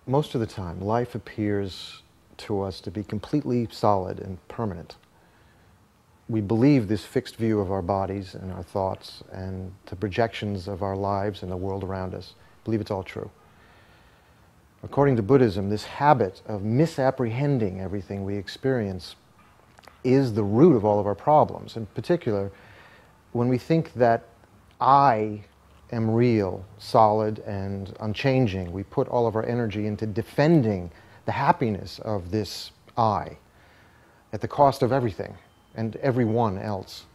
most of the time, life appears to us to be completely solid and permanent. We believe this fixed view of our bodies and our thoughts and the projections of our lives and the world around us. Believe it's all true. According to Buddhism, this habit of misapprehending everything we experience is the root of all of our problems. In particular, when we think that I am real, solid, and unchanging, we put all of our energy into defending the happiness of this I at the cost of everything and everyone else.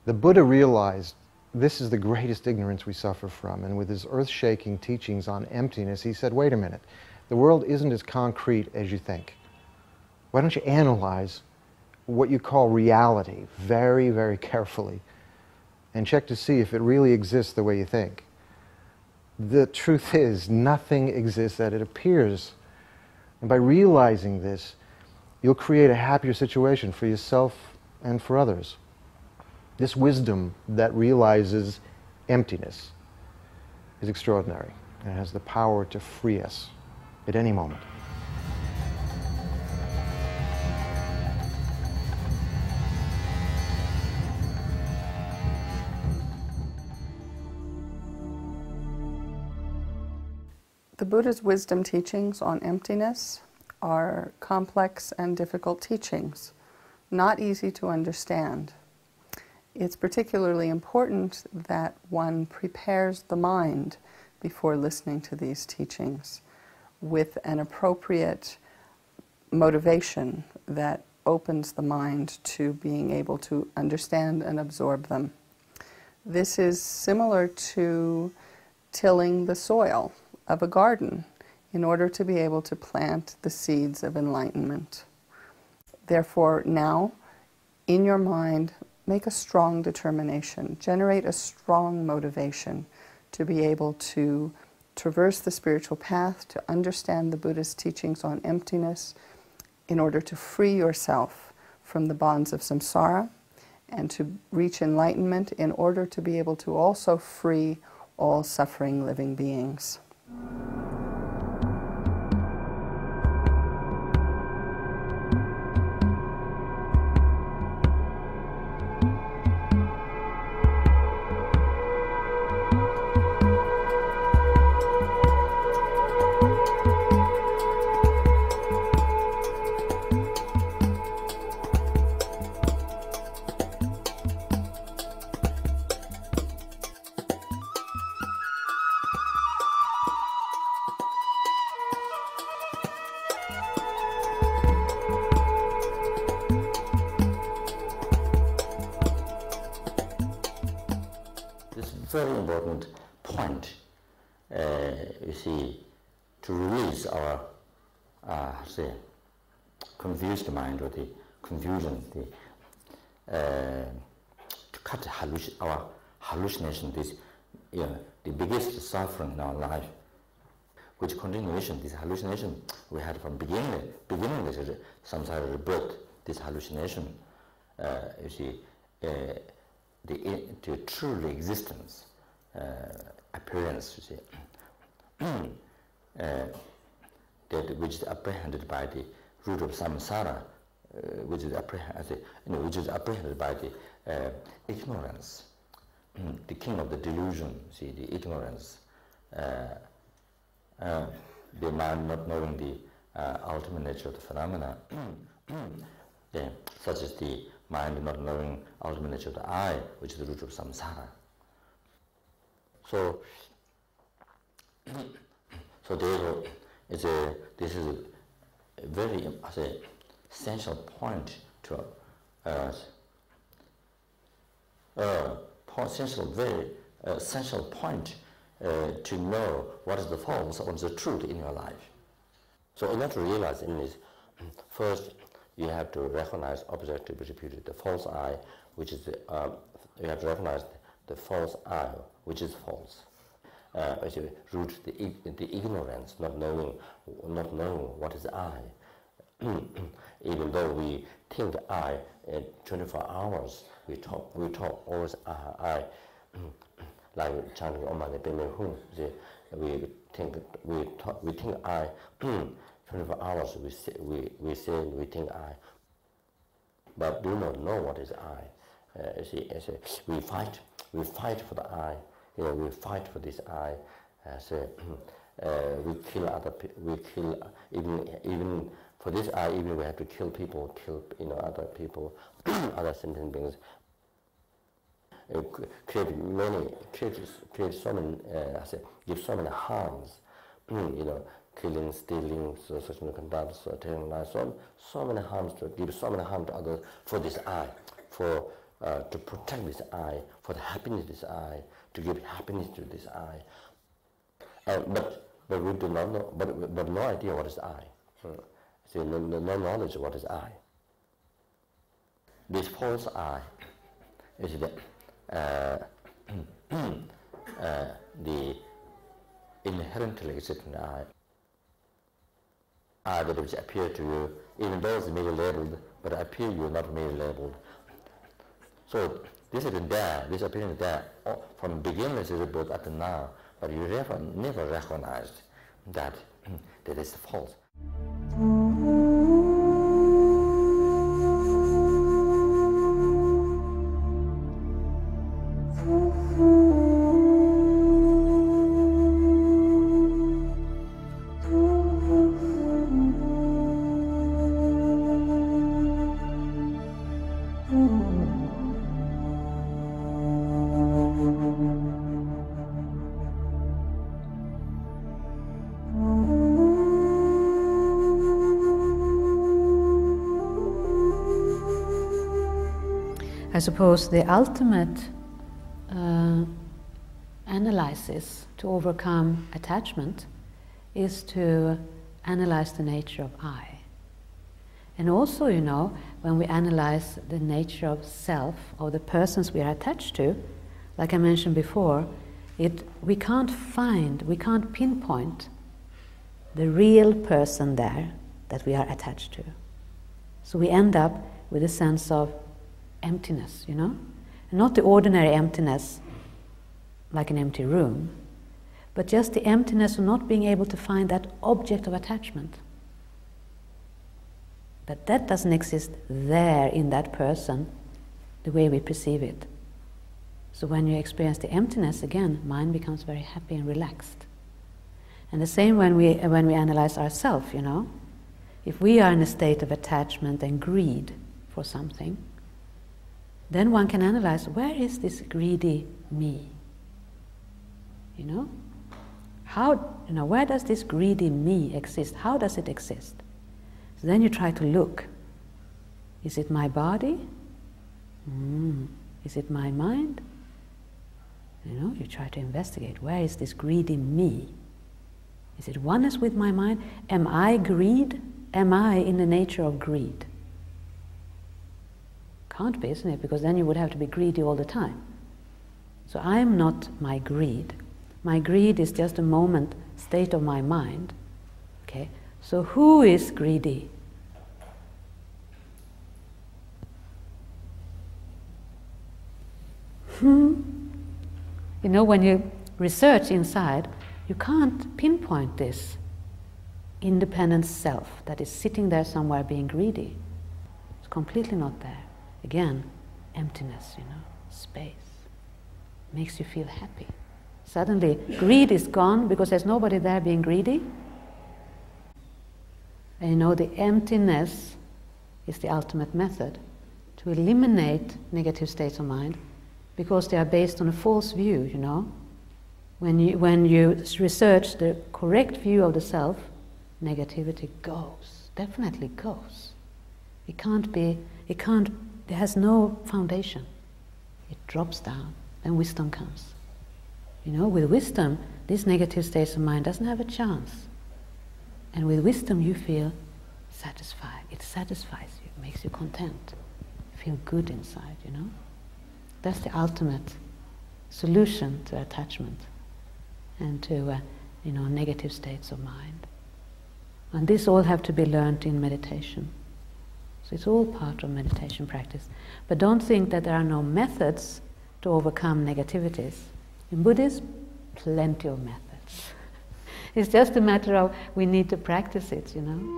The Buddha realized this is the greatest ignorance we suffer from, and with his earth-shaking teachings on emptiness, he said, wait a minute, the world isn't as concrete as you think. Why don't you analyze what you call reality very, very carefully and check to see if it really exists the way you think. The truth is, nothing exists as it appears. And by realizing this, you'll create a happier situation for yourself and for others. This wisdom that realizes emptiness is extraordinary and has the power to free us at any moment. The Buddha's wisdom teachings on emptiness are complex and difficult teachings, not easy to understand. It's particularly important that one prepares the mind before listening to these teachings with an appropriate motivation that opens the mind to being able to understand and absorb them. This is similar to tilling the soil of a garden in order to be able to plant the seeds of enlightenment. Therefore, now, in your mind, make a strong determination, generate a strong motivation to be able to traverse the spiritual path, to understand the Buddhist teachings on emptiness, in order to free yourself from the bonds of samsara and to reach enlightenment in order to be able to also free all suffering living beings. Very important point, you see, to release our say, confused mind or the confusion, to cut our hallucination, this the biggest suffering in our life, which continuation, this hallucination we had from beginning this samsara brought this hallucination, you see, the truly existence appearance, you see, that which is apprehended by the root of samsara, which is apprehended by the ignorance, the king of the delusion. See, the ignorance, the mind not knowing the ultimate nature of the phenomena, such as the mind not knowing ultimate nature of the I, which is the root of samsara. So therefore, this is a very essential point to essential point to know what is the false, what is the truth in your life. So in order to realize in this, first you have to recognize objectively repeated the false I, which is you have to recognize the false I, which is false. As you root the ignorance, not knowing what is I. Even though we think I 24 hours, we talk always I, like chanting Om Mani Padme Hum. we think I. 24 hours we say we think I, but do not know what is I. We fight for the I. We fight for this I. We kill other people. We kill even for this I. Even we have to kill people, kill other people, other sentient beings. Create so many, give so many harms. Killing, stealing, sexual conduct, telling lies, so many harms to give so many harm to others for this I, for to protect this I, for the happiness of this I, to give happiness to this I. But we do not know, but no idea what is I. No knowledge of what is I. This false I is the inherently existing I that which appear to you, even though it's merely labeled, but appear you not merely labeled. So this is there, this appearance there, from beginningless is both up to now, but you never recognized that that is false. I suppose the ultimate analysis to overcome attachment is to analyze the nature of I. And also, when we analyze the nature of self, or the persons we are attached to, like I mentioned before, we can't pinpoint the real person there that we are attached to. So we end up with a sense of emptiness, and not the ordinary emptiness like an empty room, but just the emptiness of not being able to find that object of attachment. That doesn't exist there in that person the way we perceive it. So when you experience the emptiness again, mind becomes very happy and relaxed. And the same when we analyze ourselves, if we are in a state of attachment and greed for something, then one can analyze, where is this greedy me? Where does this greedy me exist? How does it exist? So then you try to look. Is it my body? Is it my mind? You try to investigate, where is this greedy me? Is it oneness with my mind? Am I greed? Am I in the nature of greed? Can't be, isn't it? Because then you would have to be greedy all the time. So I'm not my greed. My greed is just a moment state of my mind. Okay? So who is greedy? When you research inside, you can't pinpoint this independent self that is sitting there somewhere being greedy. It's completely not there. Again, emptiness, space. Makes you feel happy. Suddenly, greed is gone because there's nobody there being greedy. And the emptiness is the ultimate method to eliminate negative states of mind, because they are based on a false view, When you research the correct view of the self, negativity goes, definitely goes. It has no foundation. It drops down, then wisdom comes. With wisdom, these negative states of mind doesn't have a chance. And with wisdom you feel satisfied. It satisfies you, it makes you content. You feel good inside, That's the ultimate solution to attachment and to negative states of mind. And this all have to be learned in meditation. So it's all part of meditation practice. But don't think that there are no methods to overcome negativities. In Buddhism, plenty of methods. It's just a matter of we need to practice it, you know.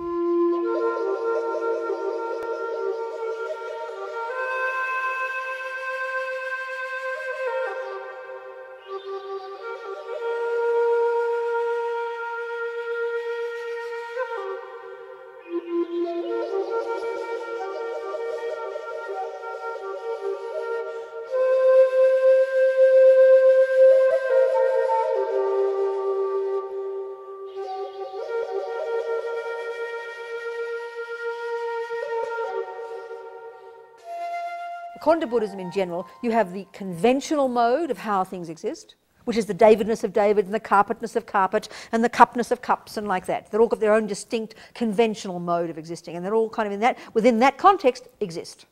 According to Buddhism in general, you have the conventional mode of how things exist, which is the Davidness of David and the carpetness of carpet and the cupness of cups and like that. They've all got their own distinct conventional mode of existing, and they're all kind of in that, within that context, exist,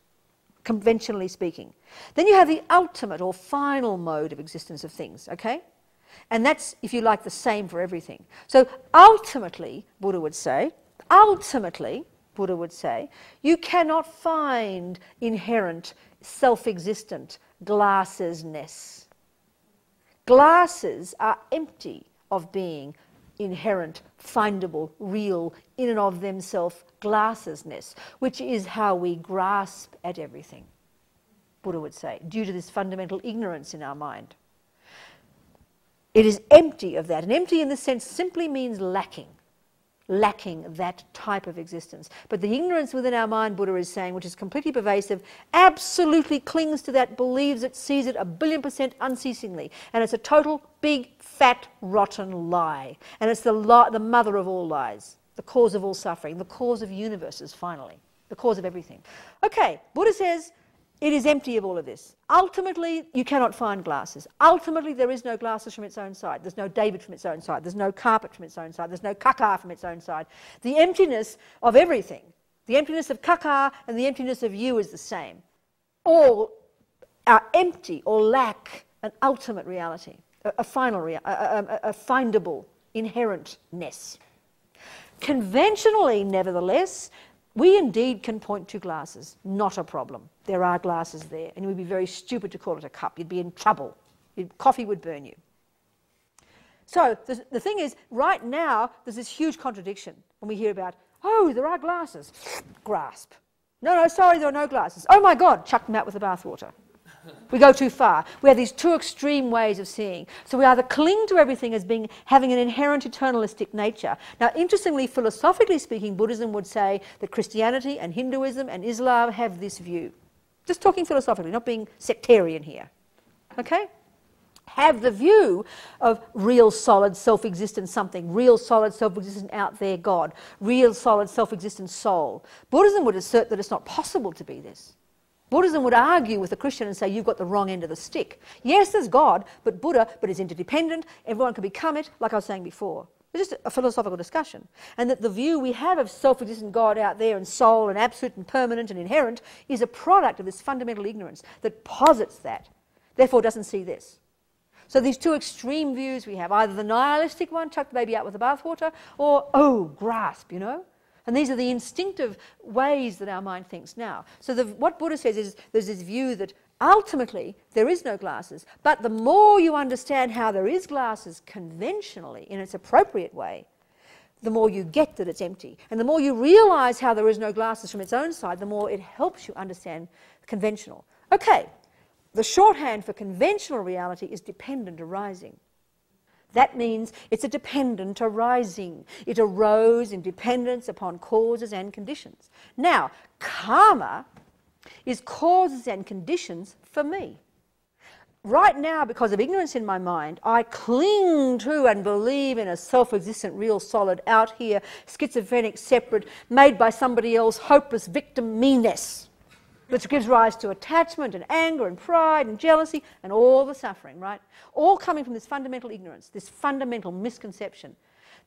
conventionally speaking. Then you have the ultimate or final mode of existence of things, okay? And that's, if you like, the same for everything. So ultimately, Buddha would say, you cannot find inherent, self-existent glassesness. Glasses are empty of being inherent, findable, real, in and of themselves glassesness, which is how we grasp at everything, Buddha would say, due to this fundamental ignorance in our mind. It is empty of that, and empty in this sense simply means lacking that type of existence. But the ignorance within our mind, Buddha is saying, which is completely pervasive, absolutely clings to that, believes it, sees it 1,000,000,000% unceasingly. And it's a total, big, fat, rotten lie. And it's the mother of all lies, the cause of all suffering, the cause of universes, finally, the cause of everything. Okay, Buddha says it is empty of all of this. Ultimately, you cannot find glasses. Ultimately, there is no glasses from its own side. There's no David from its own side. There's no carpet from its own side. There's no kaka from its own side. The emptiness of everything, the emptiness of kaka and the emptiness of you is the same. All are empty or lack an ultimate reality, a final reality, a findable inherentness. Conventionally, nevertheless, we indeed can point to glasses, not a problem. There are glasses there, and it would be very stupid to call it a cup. You'd be in trouble. Coffee would burn you. So the thing is, right now, there's this huge contradiction when we hear about, oh, there are glasses. Grasp. No, sorry, there are no glasses. Oh my God, chuck them out with the bathwater. We go too far. We have these two extreme ways of seeing. So we either cling to everything as having an inherent eternalistic nature. Now, interestingly, philosophically speaking, Buddhism would say that Christianity and Hinduism and Islam have this view. Just talking philosophically, not being sectarian here. Okay? Have the view of real, solid, self-existent something, real, solid, self-existent out there God, real, solid, self-existent soul. Buddhism would assert that it's not possible to be this. Buddhism would argue with the Christian and say, you've got the wrong end of the stick. Yes, there's God, but Buddha, but is interdependent. Everyone can become it, like I was saying before. It's just a philosophical discussion. And that the view we have of self-existent God out there and soul and absolute and permanent and inherent is a product of this fundamental ignorance that posits that, therefore doesn't see this. So these two extreme views we have, either the nihilistic one, chuck the baby out with the bathwater, or, oh, grasp, you know? And these are the instinctive ways that our mind thinks now. So what Buddha says is there's this view that ultimately there is no glasses, but the more you understand how there is glasses conventionally in its appropriate way, the more you get that it's empty. And the more you realise how there is no glasses from its own side, the more it helps you understand conventional. Okay, the shorthand for conventional reality is dependent arising. That means it's a dependent arising. It arose in dependence upon causes and conditions. Now, karma is causes and conditions for me. Right now, because of ignorance in my mind, I cling to and believe in a self-existent, real, solid, out here, schizophrenic, separate, made by somebody else, hopeless victim me-ness, which gives rise to attachment and anger and pride and jealousy and all the suffering, right? All coming from this fundamental ignorance, this fundamental misconception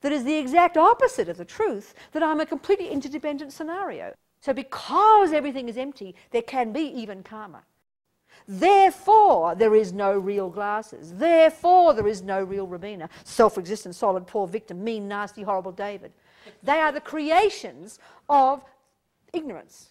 that is the exact opposite of the truth, that I'm a completely interdependent scenario. So because everything is empty, there can be even karma. Therefore, there is no real glasses. Therefore, there is no real Rabina, self-existent, solid, poor victim, mean, nasty, horrible David. They are the creations of ignorance.